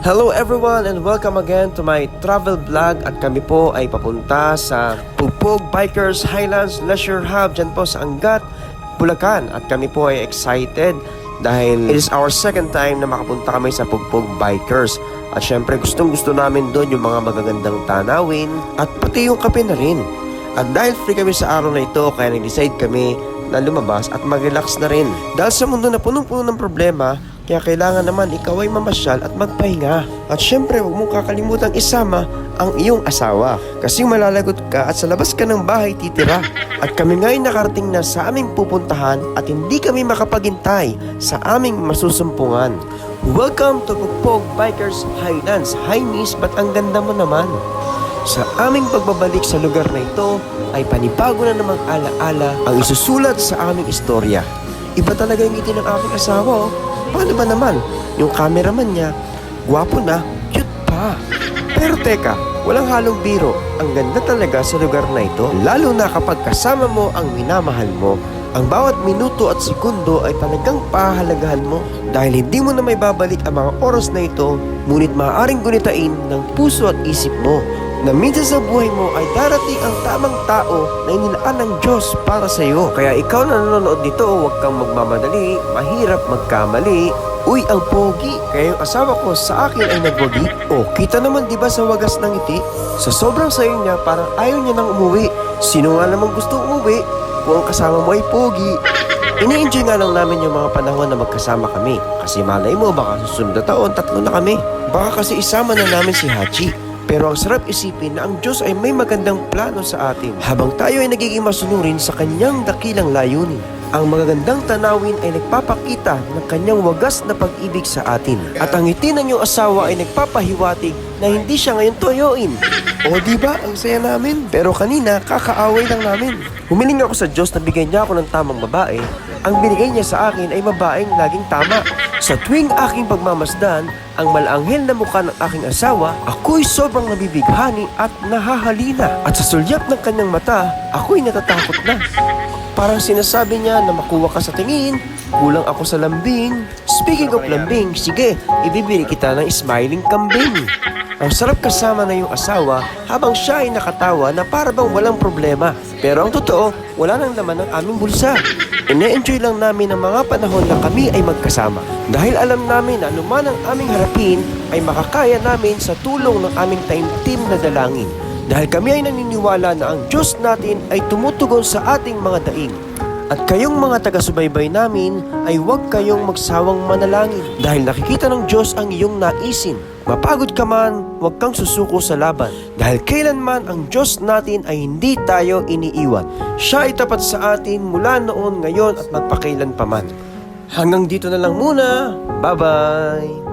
Hello everyone and welcome again to my travel vlog at kami po ay papunta sa Pugpug Bikers Highlands Leisure Hub dyan po sa Angat, Bulacan at kami po ay excited dahil it is our second time na makapunta kami sa Pugpug Bikers at syempre gustong gusto namin doon yung mga magagandang tanawin at pati yung kape na rin. At dahil free kami sa araw na ito kaya nag-decide kami na lumabas at mag-relax na rin. Dahil sa mundo na punong-puno ng problema, kaya kailangan naman ikaw ay mamasyal at magpahinga. At syempre huwag mong kakalimutang isama ang iyong asawa. Kasi malalagot ka at sa labas ka ng bahay titira. At kami nga'y nakarating na sa aming pupuntahan at hindi kami makapaghintay sa aming masusumpungan. Welcome to Pugpug Bikers Highlands. Hi miss, ba't ang ganda mo naman? Sa aming pagbabalik sa lugar na ito ay panibago na namang alaala ang isusulat sa aming istorya. Iba talaga yung ngiti ng aking asawa. Paano ba naman? Yung cameraman niya, gwapo na, cute pa. Pero teka, walang halong biro. Ang ganda talaga sa lugar na ito, lalo na kapag kasama mo ang minamahal mo. Ang bawat minuto at segundo ay talagang pahahalagahan mo dahil hindi mo na may babalik ang mga oras na ito, ngunit maaaring gunitain ng puso at isip mo na minsan sa buhay mo ay darating ang tamang tao na inilaan ng Diyos para sa iyo. Kaya ikaw na nanonood nito, huwag kang magmamadali, mahirap magkamali. Uy, ang pogi! Kaya yung asawa ko sa akin ay nagwagi. O, kita naman diba sa wagas ng ngiti? Sa sobrang sayo niya, parang ayaw niya nang umuwi. Sino nga namang gusto umuwi kung ang kasama mo ay pogi? Ini-enjoy nga lang namin yung mga panahon na magkasama kami. Kasi malay mo, baka susunod na taon, 3 na kami. Baka kasi isama na namin si Hachi. Pero ang sarap isipin na ang Diyos ay may magandang plano sa atin habang tayo ay nagiging masunurin sa kanyang dakilang layunin. Ang magagandang tanawin ay nagpapakita ng kanyang wagas na pag-ibig sa atin. At ang ngiti ng iyong asawa ay nagpapahiwatig na hindi siya ngayon toyoin. O diba, ang saya namin. Pero kanina, kakaaway lang namin. Humiling ako sa Diyos na bigyan niya ako ng tamang babae. Ang binigay niya sa akin ay babaeng laging tama. Sa tuwing aking pagmamasdan, ang malaanghel na mukha ng aking asawa, ako'y sobrang nabibighani at nahahalina. At sa sulyap ng kanyang mata, ako'y natatakot na. Parang sinasabi niya na makuha ka sa tingin, kulang ako sa lambing. Speaking of lambing, sige, ibibili kita ng smiling kambing. Ang sarap kasama na yung asawa habang siya ay nakatawa na para bang walang problema. Pero ang totoo, wala nang laman ng aming bulsa. Ine-enjoy lang namin ang mga panahon na kami ay magkasama. Dahil alam namin na anuman ang aming harapin ay makakaya namin sa tulong ng aming taimtim na dalangin. Dahil kami ay naniniwala na ang Diyos natin ay tumutugon sa ating mga daing. At kayong mga taga-subaybay namin ay huwag kayong magsawang manalangin dahil nakikita ng Diyos ang iyong naisin. Mapagod ka man, huwag kang susuko sa laban dahil kailanman ang Diyos natin ay hindi tayo iniiwan. Siya ay tapat sa atin mula noon, ngayon at magpakailan pa man. Hanggang dito na lang muna. Bye-bye!